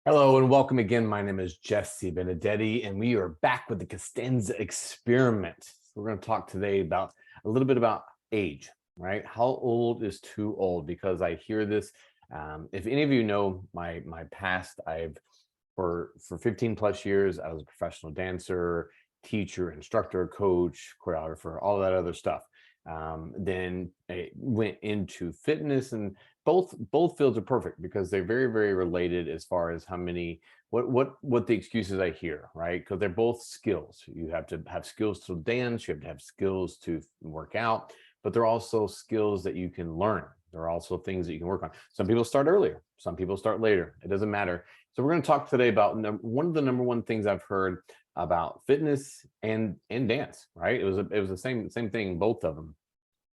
Hello and welcome again. My name is Jesse Benedetti, and we are back with the Costanza experiment. So we're going to talk today about a little bit about age, right? How old is too old? Because I hear this. If any of you know my past, I've for 15 plus years, I was a professional dancer, teacher, instructor, coach, choreographer, all that other stuff. Then I went into fitness, and both fields are perfect because they're very related as far as how many what the excuses I hear, right? Because they're both skills. You have to have skills to dance, you have to have skills to work out, but they're also skills that you can learn. There are also things that you can work on. Some people start earlier, some people start later. It doesn't matter. So we're going to talk today about one of the number one things I've heard about fitness and dance, right? It was the same thing, both of them.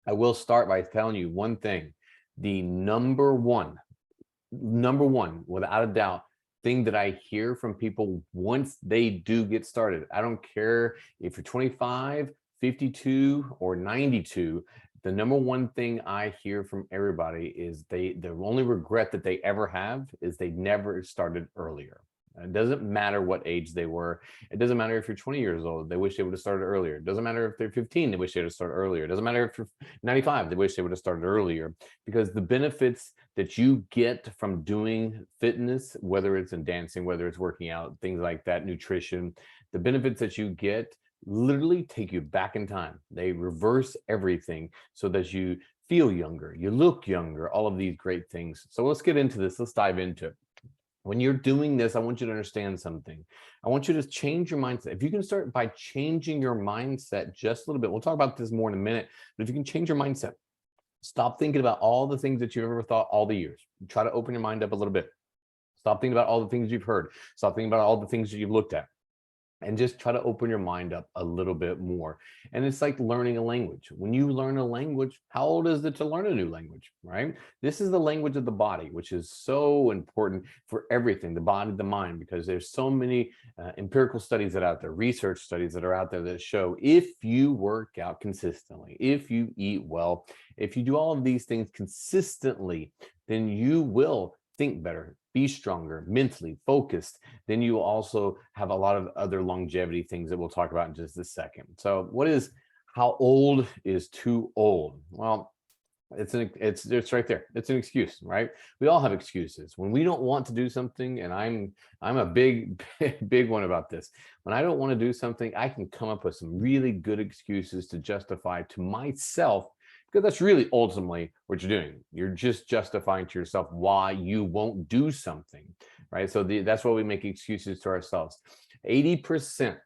I will start by telling you one thing. The number one, without a doubt, thing that I hear from people once they do get started. I don't care if you're 25, 52, or 92. The number one thing I hear from everybody is the only regret that they ever have is they never started earlier. It doesn't matter what age they were. It doesn't matter if you're 20 years old, they wish they would have started earlier. It doesn't matter if they're 15, they wish they would have started earlier. It doesn't matter if you're 95, they wish they would have started earlier, because the benefits that you get from doing fitness, whether it's in dancing, whether it's working out, things like that, nutrition, the benefits that you get literally take you back in time. They reverse everything so that you feel younger, you look younger, all of these great things. So let's get into this. Let's dive into it. When you're doing this, I want you to understand something. I want you to change your mindset. If you can start by changing your mindset just a little bit, we'll talk about this more in a minute, but if you can change your mindset, stop thinking about all the things that you've ever thought all the years. Try to open your mind up a little bit. Stop thinking about all the things you've heard. Stop thinking about all the things that you've looked at, and just try to open your mind up a little bit more. And it's like learning a language. When you learn a language, how old is it to learn a new language, right? This is the language of the body, which is so important for everything, the body, the mind, because there's so many empirical studies that are out there, research studies that are out there that show if you work out consistently, if you eat well, if you do all of these things consistently, then you will think better, be stronger, mentally focused. Then you also have a lot of other longevity things that we'll talk about in just a second. So how old is too old? Well, it's right there. It's an excuse, right? We all have excuses when we don't want to do something. And I'm a big one about this. When I don't want to do something, I can come up with some really good excuses to justify to myself, because that's really ultimately what you're doing. You're just justifying to yourself why you won't do something, right? So that's why we make excuses to ourselves. 80%,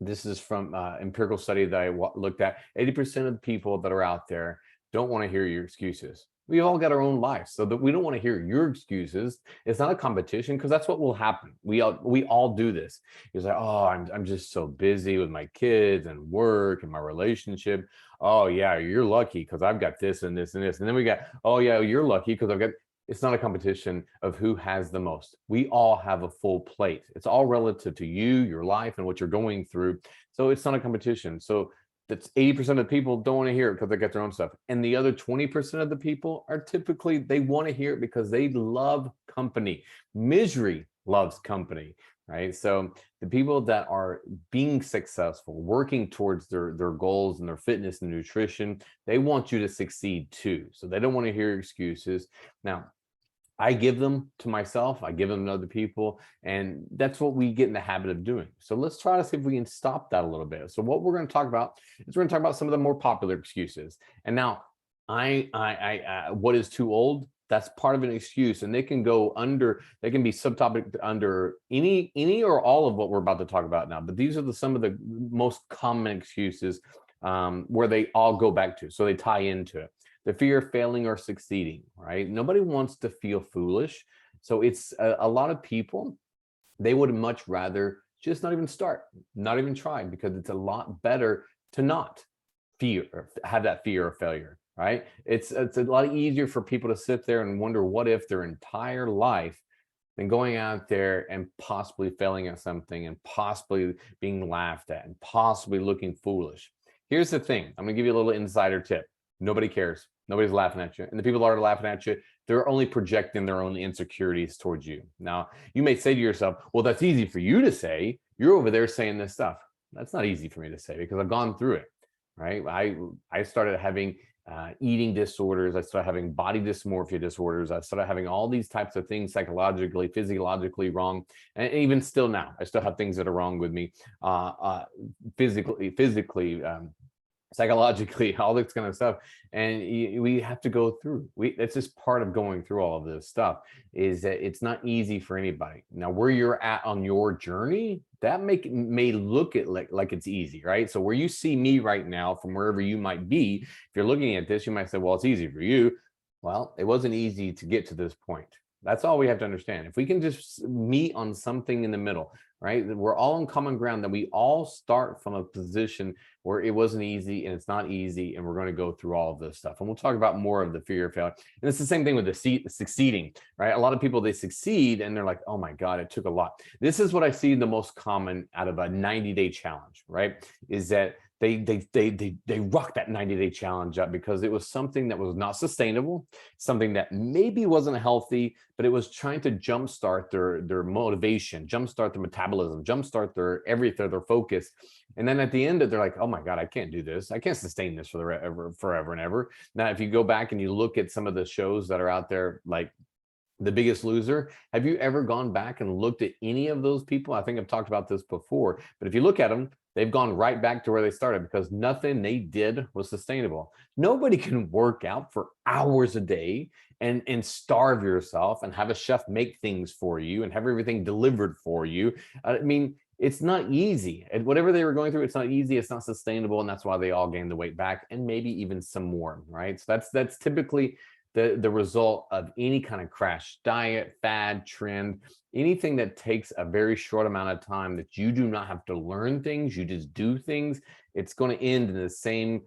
this is from empirical study that I looked at, 80% of the people that are out there don't want to hear your excuses. We all got our own lives, so that we don't want to hear your excuses. It's not a competition, because that's what will happen. We all do this. It's like, oh, I'm just so busy with my kids and work and my relationship. Oh yeah, you're lucky because I've got this and this and this. And then we got, oh yeah, you're lucky because I've got. It's not a competition of who has the most. We all have a full plate. It's all relative to you, your life, and what you're going through. So it's not a competition. So that's 80% of the people don't want to hear it because they got their own stuff. And the other 20% of the people are typically, they want to hear it because they love company. Misery loves company, right? So the people that are being successful, working towards their goals and their fitness and nutrition, they want you to succeed too. So they don't want to hear excuses. Now, I give them to myself, I give them to other people, and that's what we get in the habit of doing. So let's try to see if we can stop that a little bit. So what we're going to talk about is we're going to talk about some of the more popular excuses. And now, what is too old? That's part of an excuse, and they can go under. They can be subtopic under any or all of what we're about to talk about now. But these are some of the most common excuses where they all go back to. So they tie into it. The fear of failing or succeeding, right? Nobody wants to feel foolish. So it's a lot of people, they would much rather just not even start, not even try, because it's a lot better to not fear or have that fear of failure, right? It's a lot easier for people to sit there and wonder what if their entire life than going out there and possibly failing at something and possibly being laughed at and possibly looking foolish. Here's the thing. I'm going to give you a little insider tip. Nobody cares. Nobody's laughing at you. And the people that are laughing at you, they're only projecting their own insecurities towards you. Now, you may say to yourself, well, that's easy for you to say. You're over there saying this stuff. That's not easy for me to say because I've gone through it, right? I started having eating disorders. I started having body dysmorphia disorders. I started having all these types of things psychologically, physiologically wrong. And even still now, I still have things that are wrong with me physically, psychologically, all this kind of stuff. And we have to go through. It's just part of going through all of this stuff, is that it's not easy for anybody. Now, where you're at on your journey, that may look it like it's easy, right? So where you see me right now, from wherever you might be, if you're looking at this, you might say, well, it's easy for you. Well, it wasn't easy to get to this point. That's all we have to understand. If we can just meet on something in the middle, right? We're all on common ground, that we all start from a position where it wasn't easy and it's not easy, and we're going to go through all of this stuff. And we'll talk about more of the fear of failure. And it's the same thing with the succeeding, right? A lot of people, they succeed and they're like, oh my God, it took a lot. This is what I see the most common out of a 90-day challenge, right? Is that they rock that 90-day challenge up because it was something that was not sustainable, something that maybe wasn't healthy, but it was trying to jumpstart their motivation, jumpstart their metabolism, jumpstart their focus. And then at the end, they're like, oh my God, I can't do this. I can't sustain this forever and ever. Now, if you go back and you look at some of the shows that are out there, like The Biggest Loser, have you ever gone back and looked at any of those people? I think I've talked about this before, but if you look at them, they've gone right back to where they started because nothing they did was sustainable. Nobody can work out for hours a day and starve yourself and have a chef make things for you and have everything delivered for you. I mean, it's not easy. And whatever they were going through, it's not easy, it's not sustainable, and that's why they all gained the weight back, and maybe even some more, right? So that's typically the result of any kind of crash diet, fad, trend, anything that takes a very short amount of time that you do not have to learn things, you just do things. It's going to end in the same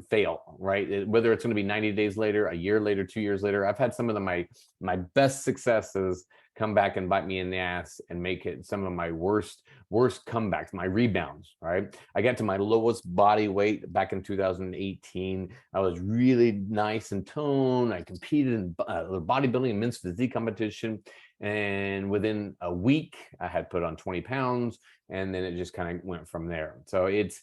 fail, right? Whether it's going to be 90 days later, a year later, 2 years later. I've had some of my best successes come back and bite me in the ass and make it some of my worst comebacks, my rebounds, right? I got to my lowest body weight back in 2018. I was really nice and toned. I competed in bodybuilding and men's physique competition. And within a week, I had put on 20 pounds, and then it just kind of went from there. So it's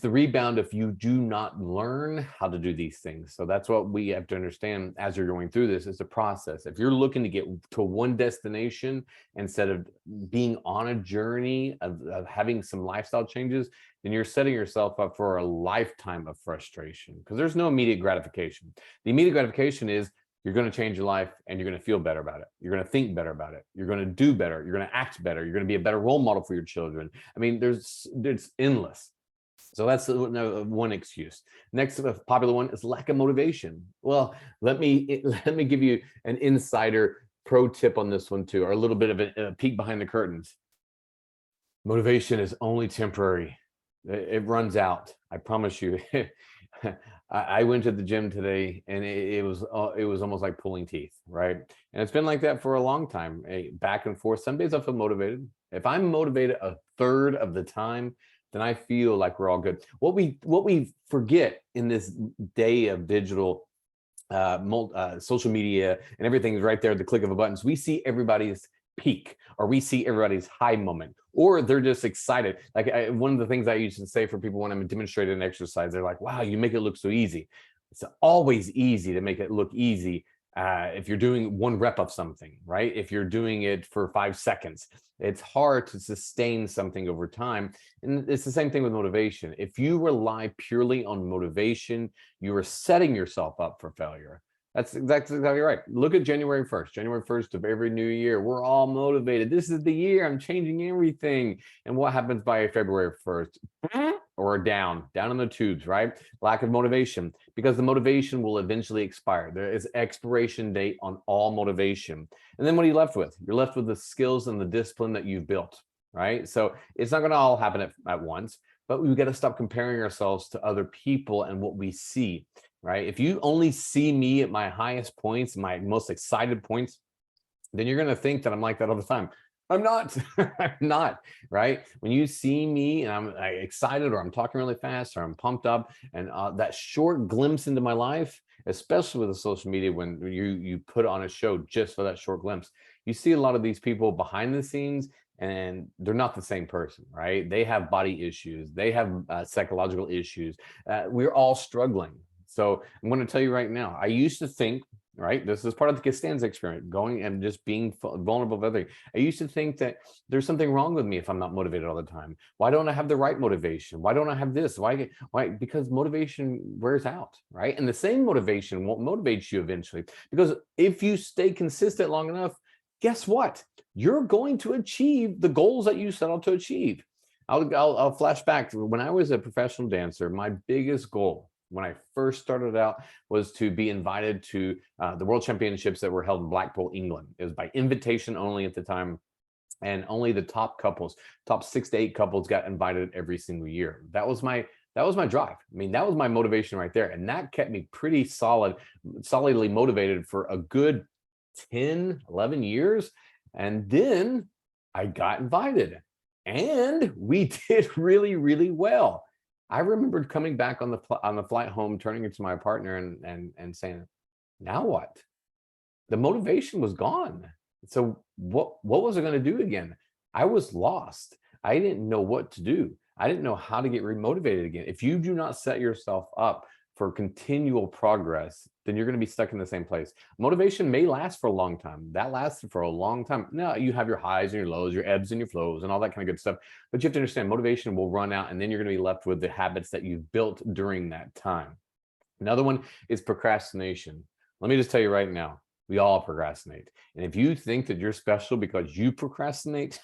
the rebound if you do not learn how to do these things. So that's what we have to understand as you're going through this. It's a process. If you're looking to get to one destination instead of being on a journey of having some lifestyle changes, then you're setting yourself up for a lifetime of frustration because there's no immediate gratification. The immediate gratification is you're going to change your life and you're going to feel better about it. You're going to think better about it. You're going to do better. You're going to act better. You're going to be a better role model for your children. I mean, it's endless. So that's one excuse. Next popular one is lack of motivation. Well, let me give you an insider pro tip on this one too, or a little bit of a peek behind the curtains. Motivation is only temporary. It runs out. I promise you. I went to the gym today, and it was almost like pulling teeth, right? And it's been like that for a long time, back and forth. Some days I feel motivated. If I'm motivated a third of the time, then I feel like we're all good. What we forget in this day of digital social media and everything is right there at the click of a button. So we see everybody's peak, or we see everybody's high moment, or they're just excited. Like one of the things I used to say for people when I'm demonstrating an exercise, they're like, wow, you make it look so easy. It's always easy to make it look easy. If you're doing one rep of something, right? If you're doing it for 5 seconds, it's hard to sustain something over time. And it's the same thing with motivation. If you rely purely on motivation, you are setting yourself up for failure. That's exactly right. Look at January 1st. January 1st of every new year, we're all motivated. This is the year I'm changing everything. And what happens by February 1st? Or down in the tubes, right? Lack of motivation, because the motivation will eventually expire. There is expiration date on all motivation. And then what are you left with? You're left with the skills and the discipline that you've built, right? So it's not going to all happen at once, but we've got to stop comparing ourselves to other people and what we see, right? If you only see me at my highest points, my most excited points, then you're going to think that I'm like that all the time. I'm not. I'm not, right? When you see me and I'm excited, or I'm talking really fast, or I'm pumped up, and that short glimpse into my life, especially with the social media, when you put on a show just for that short glimpse. You see a lot of these people behind the scenes, and they're not the same person, right? They have body issues, they have psychological issues. We're all struggling. So I'm going to tell you right now, I used to think, right, this is part of the Costanza experiment, going and just being vulnerable with everything. I used to think that there's something wrong with me if I'm not motivated all the time. Why don't I have the right motivation? Why don't I have this? Why? Because motivation wears out, right? And the same motivation won't motivate you eventually, because if you stay consistent long enough, guess what? You're going to achieve the goals that you set out to achieve. I'll flash back to when I was a professional dancer. My biggest goal when I first started out was to be invited to the World Championships that were held in Blackpool, England. It was by invitation only at the time, and only the top couples, top 6 to 8 couples, got invited every single year. That was my drive. I mean, that was my motivation right there, and that kept me pretty solidly motivated for a good 10, 11 years. And then I got invited, and we did really, really well. I remembered coming back on the flight home, turning it to my partner and saying, now what? The motivation was gone. So what was I going to do again? I was lost. I didn't know what to do. I didn't know how to get remotivated again. If you do not set yourself up for continual progress, then you're going to be stuck in the same place. Motivation may last for a long time. That lasted for a long time. Now you have your highs and your lows, your ebbs and your flows, and all that kind of good stuff. But you have to understand, motivation will run out, and then you're going to be left with the habits that you've built during that time. Another one is procrastination. Let me just tell you right now, we all procrastinate. And if you think that you're special because you procrastinate,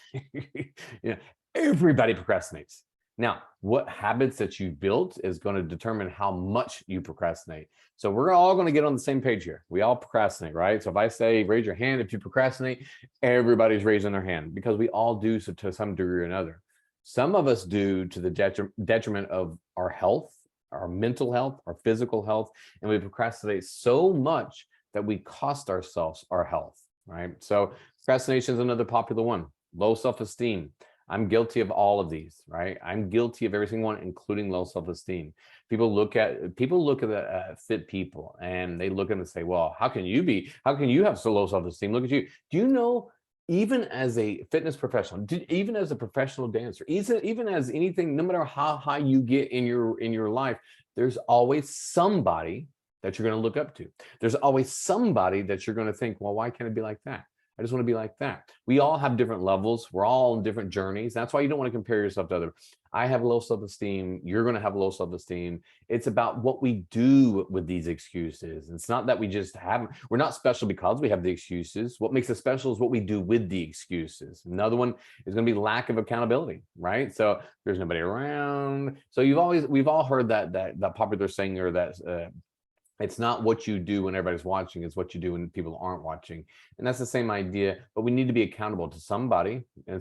everybody procrastinates. Now, what habits that you built is going to determine how much you procrastinate. So we're all going to get on the same page here. We all procrastinate, right? So if I say, raise your hand if you procrastinate, everybody's raising their hand, because we all do, so to some degree or another. Some of us do to the detriment of our health, our mental health, our physical health, and we procrastinate so much that we cost ourselves our health, right? So procrastination is another popular one. Low self-esteem. I'm guilty of all of these, right? I'm guilty of every single one, including low self-esteem. People look at the fit people, and they look at them and say, well, how can you have so low self-esteem? Look at you. Do you know, even as a fitness professional, even as a professional dancer, even as anything, no matter how high you get in your life, there's always somebody that you're going to look up to. There's always somebody that you're going to think, well, why can't it be like that? I just want to be like that. We all have different levels. We're all on different journeys. That's why you don't want to compare yourself to others. I have low self-esteem. You're going to have low self-esteem. It's about what we do with these excuses. It's not that we just have, we're not special because we have the excuses. What makes us special is what we do with the excuses. Another one is going to be lack of accountability, right? So there's nobody around. So we've all heard that popular saying, or that, it's not what you do when everybody's watching, it's what you do when people aren't watching. And that's the same idea, but we need to be accountable to somebody. And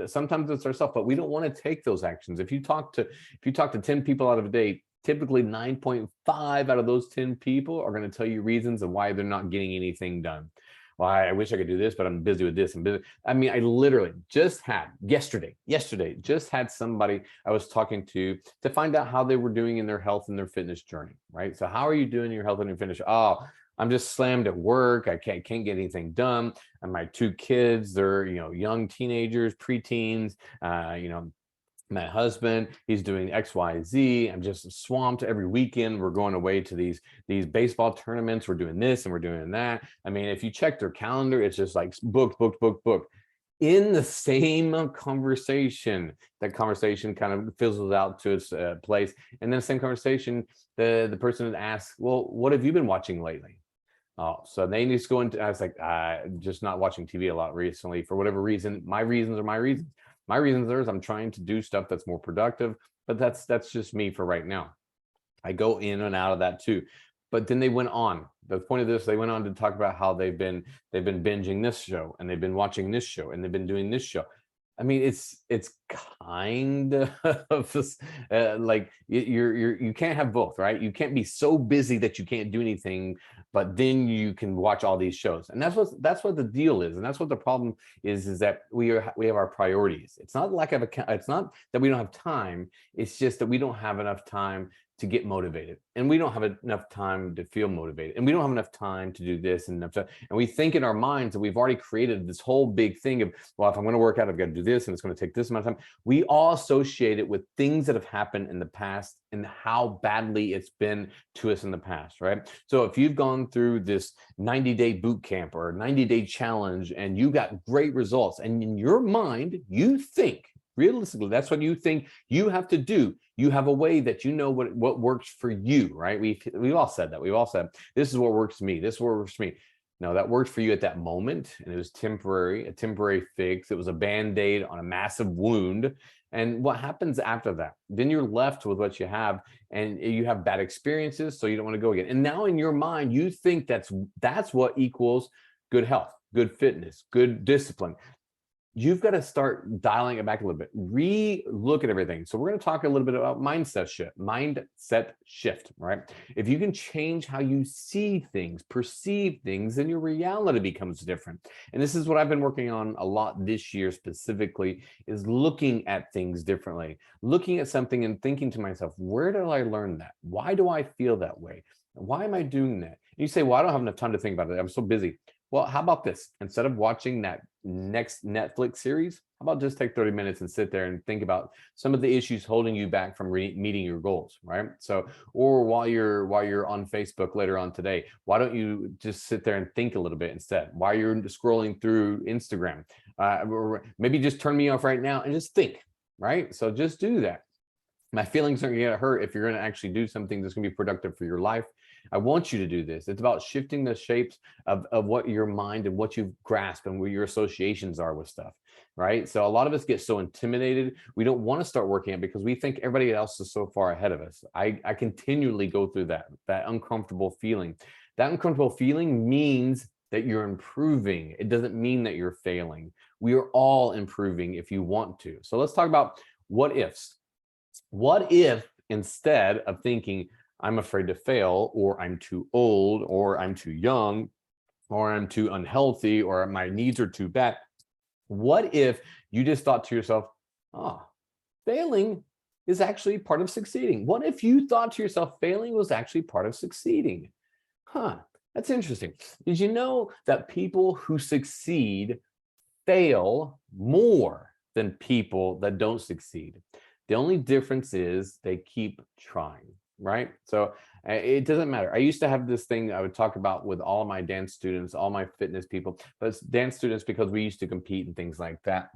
sometimes it's ourselves, but we don't want to take those actions. If you talk to 10 people out of a day, typically 9.5 out of those 10 people are going to tell you reasons of why they're not getting anything done. Well, I wish I could do this, but I'm busy with this. I'm busy. I mean, I literally just had yesterday, just had somebody I was talking to find out how they were doing in their health and their fitness journey, right? So how are you doing in your health and your fitness? Oh, I'm just slammed at work. I can't get anything done. And my 2 kids, they're, young teenagers, preteens, my husband, he's doing XYZ. I'm just swamped every weekend. We're going away to these baseball tournaments. We're doing this and we're doing that. I mean, if you check their calendar, it's just like book. In the same conversation, that conversation kind of fizzles out to its place. And then the same conversation, the person asks, well, what have you been watching lately? Oh, so they just go into, I was like, just not watching TV a lot recently for whatever reason. My reasons are my reasons. My reasons is I'm trying to do stuff that's more productive, but that's just me for right now. I go in and out of that too. But then they went on. The point of this, they went on to talk about how they've been binging this show, and they've been watching this show, and they've been doing this show. I mean, it's kind of like you can't have both, right? You can't be so busy that you can't do anything, but then you can watch all these shows. And that's what the deal is, and that's what the problem is that we have our priorities. It's not it's not that we don't have time. It's just that we don't have enough time to get motivated, and we don't have enough time to feel motivated, and we don't have enough time to do this and enough time. And we think in our minds that we've already created this whole big thing of, well, if I'm going to work out, I've got to do this, and it's going to take this amount of time. We all associate it with things that have happened in the past and how badly it's been to us in the past, right? So if you've gone through this 90-day boot camp or 90-day challenge and you got great results, and in your mind you think, realistically, that's what you think you have to do. You have a way that you know what works for you, right? We've all said that. We've all said, this is what works for me. This is what works for me. No, that worked for you at that moment, and it was temporary, a temporary fix. It was a Band-Aid on a massive wound. And what happens after that? Then you're left with what you have, and you have bad experiences, so you don't want to go again. And now in your mind, you think that's what equals good health, good fitness, good discipline. You've got to start dialing it back a little bit, re-look at everything. So we're going to talk a little bit about mindset shift, right? If you can change how you see things, perceive things, then your reality becomes different. And this is what I've been working on a lot this year specifically, is looking at things differently, looking at something and thinking to myself, where did I learn that? Why do I feel that way? Why am I doing that? And you say, well, I don't have enough time to think about it. I'm so busy. Well, how about this? Instead of watching that next Netflix series, how about just take 30 minutes and sit there and think about some of the issues holding you back from meeting your goals, right? So, or while you're on Facebook later on today, why don't you just sit there and think a little bit instead? While you're scrolling through Instagram, or maybe just turn me off right now and just think, right? So just do that. My feelings aren't going to hurt if you're going to actually do something that's going to be productive for your life. I want you to do this. It's about shifting the shapes of what your mind and what you've grasped and where your associations are with stuff, right? So a lot of us get so intimidated. We don't want to start working it because we think everybody else is so far ahead of us. I continually go through that uncomfortable feeling. That uncomfortable feeling means that you're improving. It doesn't mean that you're failing. We are all improving if you want to. So let's talk about what ifs. What if, instead of thinking, I'm afraid to fail, or I'm too old, or I'm too young, or I'm too unhealthy, or my needs are too bad, what if you just thought to yourself, failing is actually part of succeeding? What if you thought to yourself, failing was actually part of succeeding? That's interesting. Did you know that people who succeed fail more than people that don't succeed? The only difference is they keep trying, right? So it doesn't matter. I used to have this thing I would talk about with all of my dance students, all my fitness people, but it's dance students because we used to compete and things like that.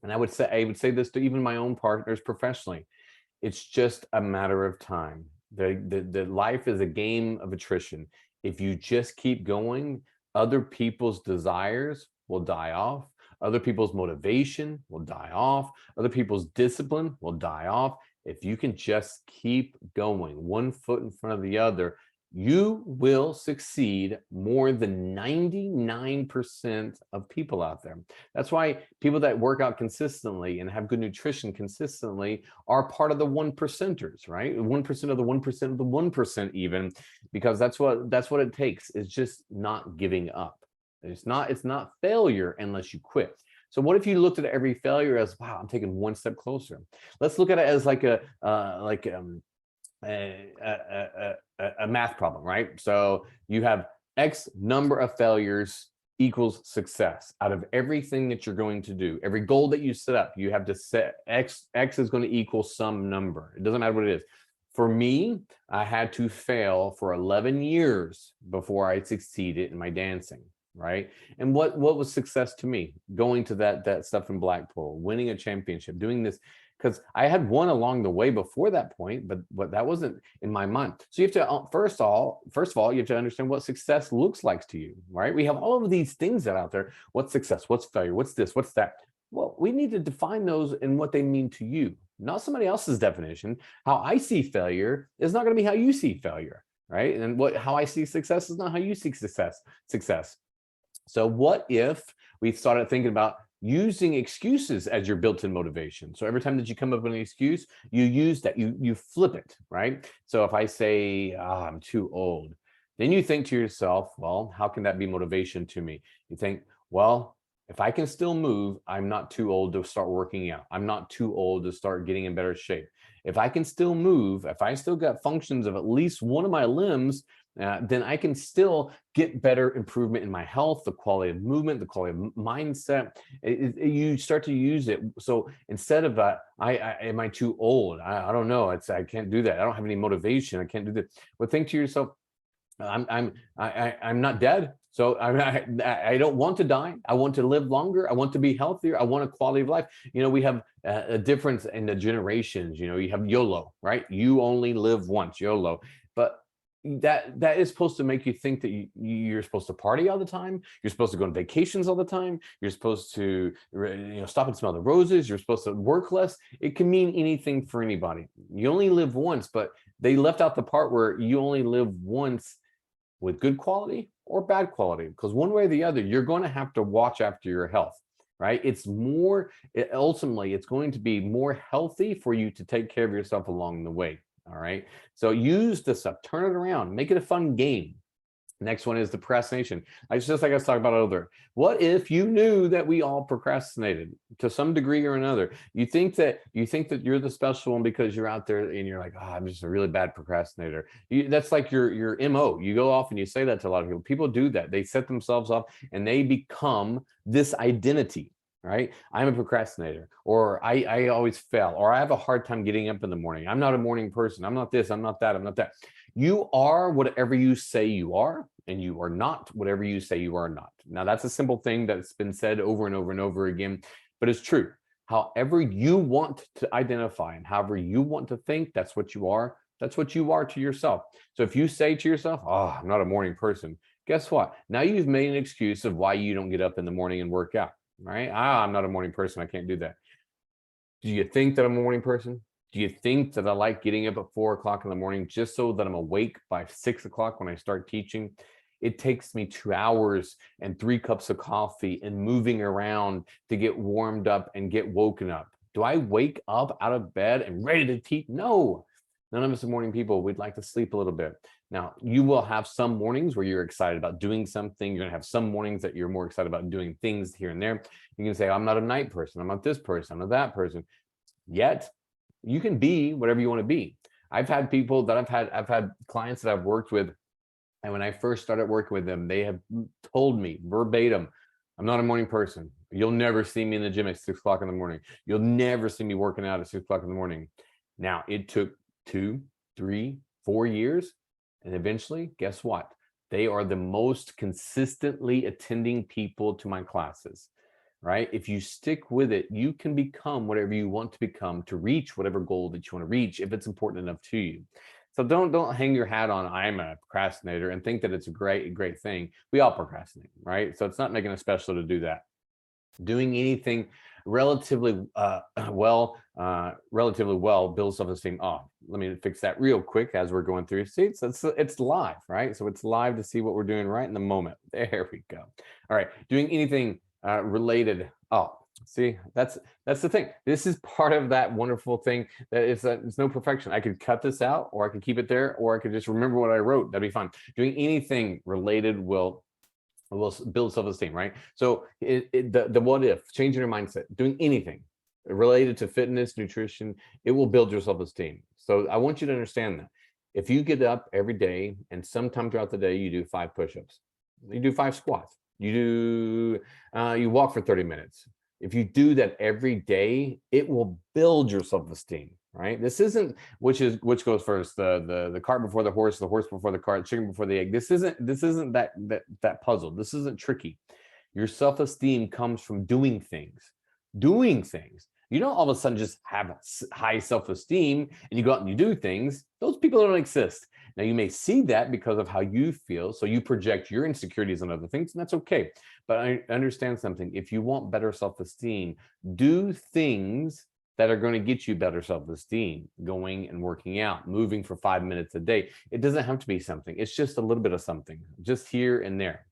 And I would say this to even my own partners professionally. It's just a matter of time. The life is a game of attrition. If you just keep going, other people's desires will die off. Other people's motivation will die off. Other people's discipline will die off. If you can just keep going, one foot in front of the other, you will succeed more than 99% of people out there. That's why people that work out consistently and have good nutrition consistently are part of the 1%ers, right? 1% of the 1% of the 1% even, because that's what it takes, is just not giving up. It's not failure unless you quit. So what if you looked at every failure as, wow, I'm taking one step closer? Let's look at it as like a math problem, right? So you have X number of failures equals success. Out of everything that you're going to do, every goal that you set up, you have to set X is going to equal some number. It doesn't matter what it is. For me, I had to fail for 11 years before I succeeded in my dancing. Right. And what was success to me? Going to that stuff in Blackpool, winning a championship, doing this, because I had won along the way before that point, but that wasn't in my mind. So you have to first of all, you have to understand what success looks like to you, right? We have all of these things that are out there. What's success? What's failure? What's this? What's that? Well, we need to define those and what they mean to you, not somebody else's definition. How I see failure is not going to be how you see failure, right? And how I see success is not how you see success. So what if we started thinking about using excuses as your built-in motivation? So every time that you come up with an excuse, you use that, you flip it, right? So if I say, I'm too old, then you think to yourself, well, how can that be motivation to me? You think, well, If I can still move, I'm not too old to start working out. I'm not too old to start getting in better shape. If I can still move, if I still got functions of at least one of my limbs, then I can still get better improvement in my health, the quality of movement, the quality of mindset. You start to use it. So instead of am I too old? I don't know. I can't do that. I don't have any motivation. I can't do that. Well, think to yourself, I'm not dead, so I don't want to die. I want to live longer. I want to be healthier. I want a quality of life. We have a difference in the generations. You have YOLO, right? You only live once, YOLO. But that is supposed to make you think that you're supposed to party all the time. You're supposed to go on vacations all the time. You're supposed to stop and smell the roses. You're supposed to work less. It can mean anything for anybody. You only live once, but they left out the part where you only live once with good quality or bad quality, because one way or the other, you're going to have to watch after your health, right? Ultimately, it's going to be more healthy for you to take care of yourself along the way. All right. So use this up, turn it around, make it a fun game. Next one is the procrastination. Just like I was talking about earlier. What if you knew that we all procrastinated to some degree or another? You think that you're the special one because you're out there and you're like, oh, I'm just a really bad procrastinator. That's like your MO. You go off and you say that to a lot of people. People do that. They set themselves up and they become this identity. Right? I'm a procrastinator, or I always fail, or I have a hard time getting up in the morning. I'm not a morning person. I'm not this, I'm not that, I'm not that. You are whatever you say you are, and you are not whatever you say you are not. Now, that's a simple thing that's been said over and over and over again, but it's true. However you want to identify and however you want to think, that's what you are. That's what you are to yourself. So if you say to yourself, oh, I'm not a morning person, guess what? Now you've made an excuse of why you don't get up in the morning and work out. Right? I'm not a morning person. I can't do that. Do you think that I'm a morning person? Do you think that I like getting up at 4 o'clock in the morning just so that I'm awake by 6 o'clock when I start teaching? It takes me 2 hours and 3 cups of coffee and moving around to get warmed up and get woken up. Do I wake up out of bed and ready to teach? No. None of us are morning people. We'd like to sleep a little bit. Now, you will have some mornings where you're excited about doing something. You're going to have some mornings that you're more excited about doing things here and there. You can say, I'm not a night person. I'm not this person. I'm not that person. Yet, you can be whatever you want to be. I've had people that I've had clients that I've worked with. And when I first started working with them, they have told me verbatim, I'm not a morning person. You'll never see me in the gym at 6 o'clock in the morning. You'll never see me working out at 6 o'clock in the morning. Now, it took 2, 3, 4 years. And eventually, guess what? They are the most consistently attending people to my classes, right? If you stick with it, you can become whatever you want to become to reach whatever goal that you want to reach if it's important enough to you. So don't hang your hat on I'm a procrastinator and think that it's a great thing. We all procrastinate, right? So it's not making it special to do that. Doing anything relatively well builds self-esteem. Oh, let me fix that real quick as we're going through. See, it's live, right? So it's live to see what we're doing right in the moment. There we go. All right, doing anything related. Oh, see, that's the thing. This is part of that wonderful thing that it's no perfection. I could cut this out, or I could keep it there, or I could just remember what I wrote. That'd be fine. Doing anything related will build self-esteem, right? So the what if, changing your mindset, doing anything related to fitness, nutrition, it will build your self-esteem. So I want you to understand that if you get up every day and sometime throughout the day you do 5 push-ups, you do 5 squats, you walk for 30 minutes. If you do that every day, it will build your self-esteem, right? This isn't which goes first, the cart before the horse before the cart, chicken before the egg. This isn't that puzzle. This isn't tricky. Your self-esteem comes from doing things. You don't all of a sudden just have high self-esteem and you go out and you do things. Those people don't exist. Now, you may see that because of how you feel, so you project your insecurities on other things, and that's okay. But I understand something. If you want better self-esteem, do things that are going to get you better self-esteem, going and working out, moving for 5 minutes a day. It doesn't have to be something. It's just a little bit of something, just here and there.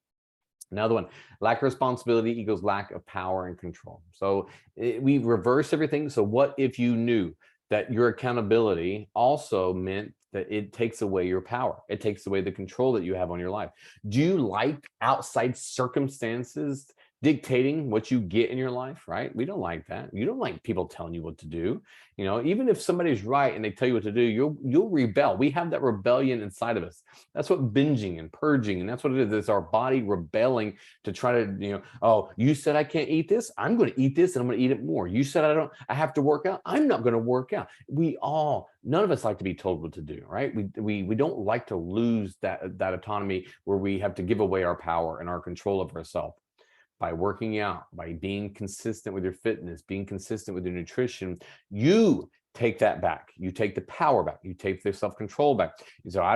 Another one, lack of responsibility equals lack of power and control. So we reverse everything. So what if you knew that your accountability also meant that it takes away your power? It takes away the control that you have on your life. Do you like outside circumstances dictating what you get in your life, right? We don't like that. You don't like people telling you what to do. You know, even if somebody's right and they tell you what to do, you'll rebel. We have that rebellion inside of us. That's what binging and purging, and that's what it is. It's our body rebelling to try to, oh, you said I can't eat this. I'm going to eat this, and I'm going to eat it more. You said I have to work out. I'm not going to work out. None of us like to be told what to do, right? We don't like to lose that autonomy where we have to give away our power and our control of ourselves. By working out, by being consistent with your fitness, being consistent with your nutrition, you take that back. You take the power back. You take the self-control back. So I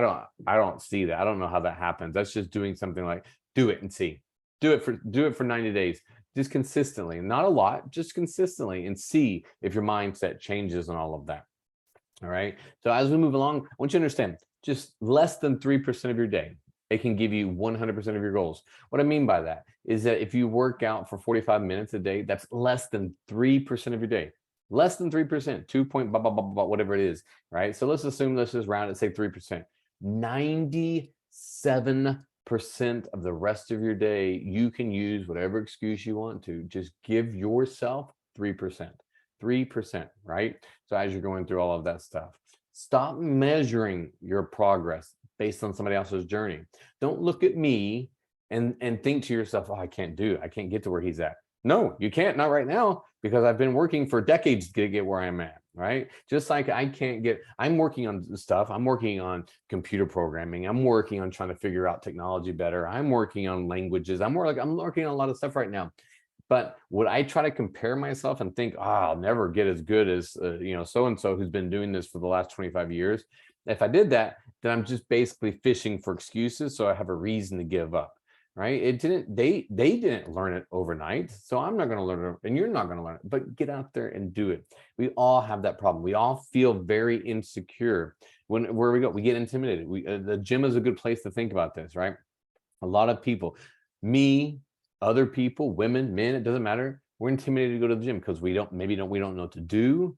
don't see that. I don't know how that happens. That's just doing something like do it and see. Do it for 90 days, just consistently, not a lot, just consistently, and see if your mindset changes and all of that. All right. So as we move along, I want you to understand just less than 3% of your day, it can give you 100% of your goals. What I mean by that is that if you work out for 45 minutes a day, that's less than 3% of your day. Less than 3%, 2 point blah, blah, blah, blah, whatever it is, right? So let's just round it, say 3%. 97% of the rest of your day, you can use whatever excuse you want to. Just give yourself 3%. 3%, right? So as you're going through all of that stuff, stop measuring your progress based on somebody else's journey. Don't look at me and think to yourself, oh, I can't get to where he's at. No, you can't, not right now, because I've been working for decades to get where I'm at, right? Just like I'm working on stuff. I'm working on computer programming. I'm working on trying to figure out technology better. I'm working on languages. I'm working on a lot of stuff right now. But would I try to compare myself and think, I'll never get as good as, so-and-so who's been doing this for the last 25 years? If I did that, then I'm just basically fishing for excuses. So I have a reason to give up, right? They didn't learn it overnight. So I'm not going to learn it, and you're not going to learn it, but get out there and do it. We all have that problem. We all feel very insecure where we go. We get intimidated. The gym is a good place to think about this, right? A lot of people, me, other people, women, men, it doesn't matter. We're intimidated to go to the gym because we don't know what to do.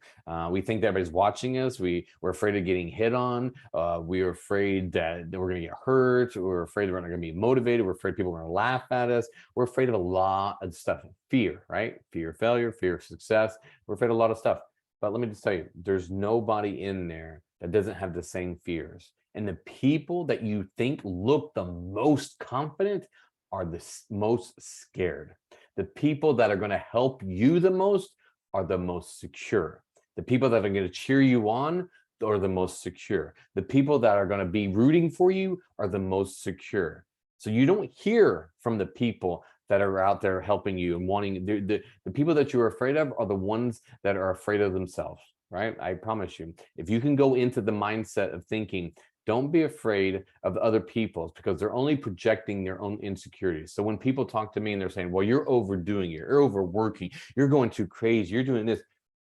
We think that everybody's watching us. We're afraid of getting hit on. We're afraid that we're going to get hurt. We're afraid we're not going to be motivated. We're afraid people are going to laugh at us. We're afraid of a lot of stuff. Fear, right? Fear of failure, fear of success. We're afraid of a lot of stuff. But let me just tell you, there's nobody in there that doesn't have the same fears. And the people that you think look the most confident are the most scared. The people that are going to help you the most are the most secure. The people that are going to cheer you on are the most secure. The people that are going to be rooting for you are the most secure. So you don't hear from the people that are out there helping you and wanting the people that you're afraid of are the ones that are afraid of themselves, right? I promise you, if you can go into the mindset of thinking, don't be afraid of the other people's, because they're only projecting their own insecurities. So when people talk to me and they're saying, well, you're overdoing it, you're overworking, you're going too crazy, you're doing this,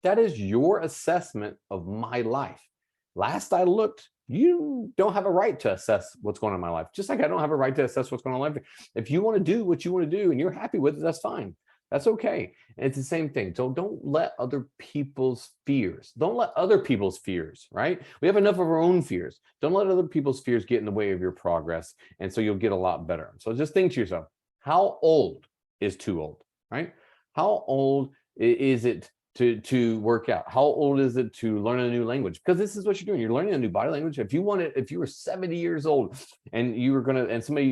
that is your assessment of my life. Last I looked, you don't have a right to assess what's going on in my life. Just like I don't have a right to assess what's going on in life. If you want to do what you want to do and you're happy with it, that's fine. That's okay. And it's the same thing. So don't let other people's fears, right? We have enough of our own fears. Don't let other people's fears get in the way of your progress. And so you'll get a lot better. So just think to yourself, how old is too old, right? How old is it to work out? How old is it to learn a new language? Because this is what you're doing. You're learning a new body language. If you were 70 years old and you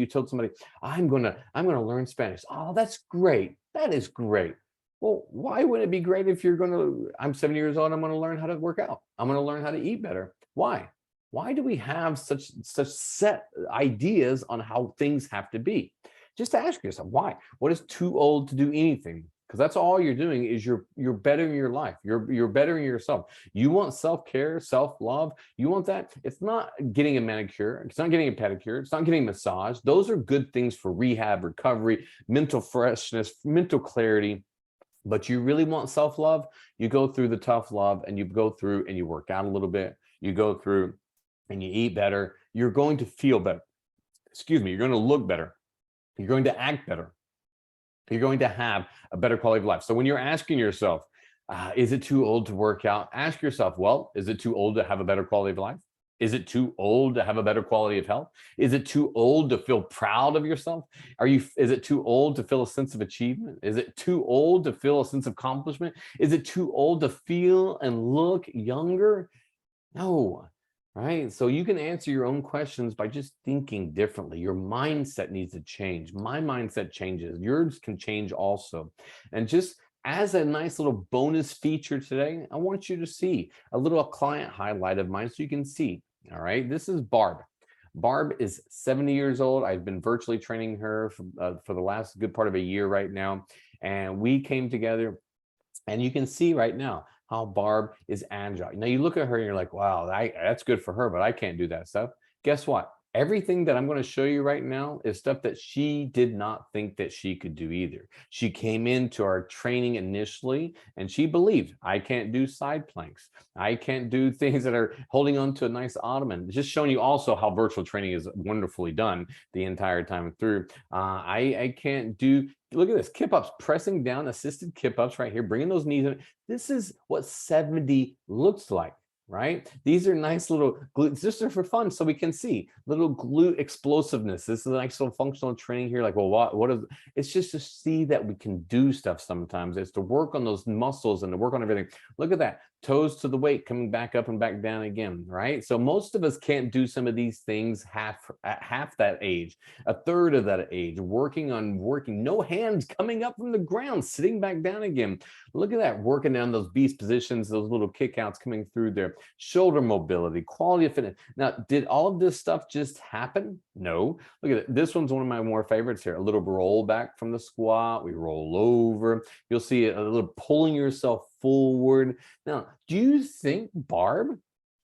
told somebody, I'm gonna learn Spanish. Oh, that's great. That is great. Well, why wouldn't it be great if I'm 70 years old, I'm going to learn how to work out. I'm going to learn how to eat better. Why? Why do we have such set ideas on how things have to be? Just ask yourself, why? What is too old to do anything? Because that's all you're doing is you're bettering your life. You're bettering yourself. You want self-care, self-love. You want that. It's not getting a manicure. It's not getting a pedicure. It's not getting a massage. Those are good things for rehab, recovery, mental freshness, mental clarity. But you really want self-love, you go through the tough love and you go through and you work out a little bit. You go through and you eat better. You're going to feel better. Excuse me. You're going to look better. You're going to act better. You're going to have a better quality of life. So when you're asking yourself, is it too old to work out? Ask yourself, well, is it too old to have a better quality of life? Is it too old to have a better quality of health? Is it too old to feel proud of yourself? Is it too old to feel a sense of achievement? Is it too old to feel a sense of accomplishment? Is it too old to feel and look younger? No, right? So you can answer your own questions by just thinking differently. Your mindset needs to change. My mindset changes. Yours can change also. And just as a nice little bonus feature today, I want you to see a little client highlight of mine so you can see. All right, this is Barb. Barb is 70 years old. I've been virtually training her for the last good part of a year right now. And we came together, and you can see right now how Barb is agile. Now you look at her and you're like, wow, that's good for her, but I can't do that stuff. Guess what? Everything that I'm going to show you right now is stuff that she did not think that she could do either. She came into our training initially and she believed, I can't do side planks. I can't do things that are holding on to a nice ottoman. Just showing you also how virtual training is wonderfully done the entire time through. I can't do, look at this, kip ups, pressing down, assisted kip ups right here, bringing those knees in. This is what 70 looks like, right? These are nice little glutes, just for fun, so we can see little glute explosiveness. This is a nice little functional training here. Like, well, what is, it's just to see that we can do stuff sometimes. It's to work on those muscles and to work on everything. Look at that, toes to the weight, coming back up and back down again, right? So most of us can't do some of these things at half that age, a third of that age, working, no hands coming up from the ground, sitting back down again. Look at that, working down those beast positions, those little kickouts coming through there, shoulder mobility, quality of fitness. Now, did all of this stuff just happen? No. Look at it. This one's one of my more favorites here. A little roll back from the squat. We roll over. You'll see a little pulling yourself forward. Now, do you think Barb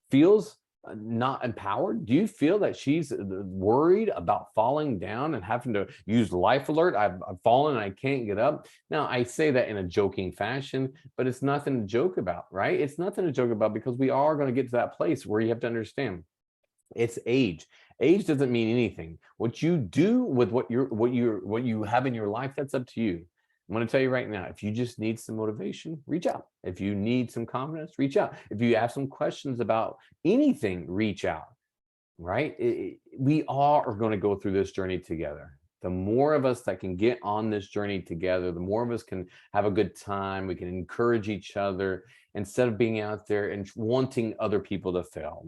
feels not empowered? Do you feel that she's worried about falling down and having to use life alert? I've fallen and I can't get up. Now, I say that in a joking fashion, but it's nothing to joke about, right? It's nothing to joke about, because we are going to get to that place where you have to understand it's age. Age doesn't mean anything. What you do with what you have in your life, that's up to you. I'm going to tell you right now, if you just need some motivation, reach out. If you need some confidence, reach out. If you have some questions about anything, reach out, right? We all are going to go through this journey together. The more of us that can get on this journey together, the more of us can have a good time. We can encourage each other instead of being out there and wanting other people to fail,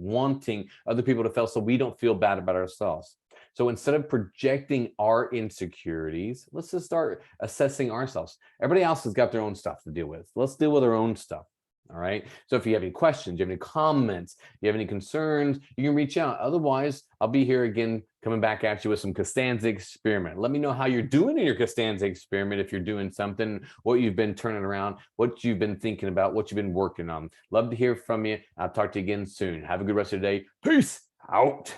so we don't feel bad about ourselves. So instead of projecting our insecurities, let's just start assessing ourselves. Everybody else has got their own stuff to deal with. Let's deal with our own stuff. All right. So if you have any questions, you have any comments, you have any concerns, you can reach out. Otherwise, I'll be here again, coming back at you with some Costanza experiment. Let me know how you're doing in your Costanza experiment. If you're doing something, what you've been turning around, what you've been thinking about, what you've been working on. Love to hear from you. I'll talk to you again soon. Have a good rest of your day. Peace out.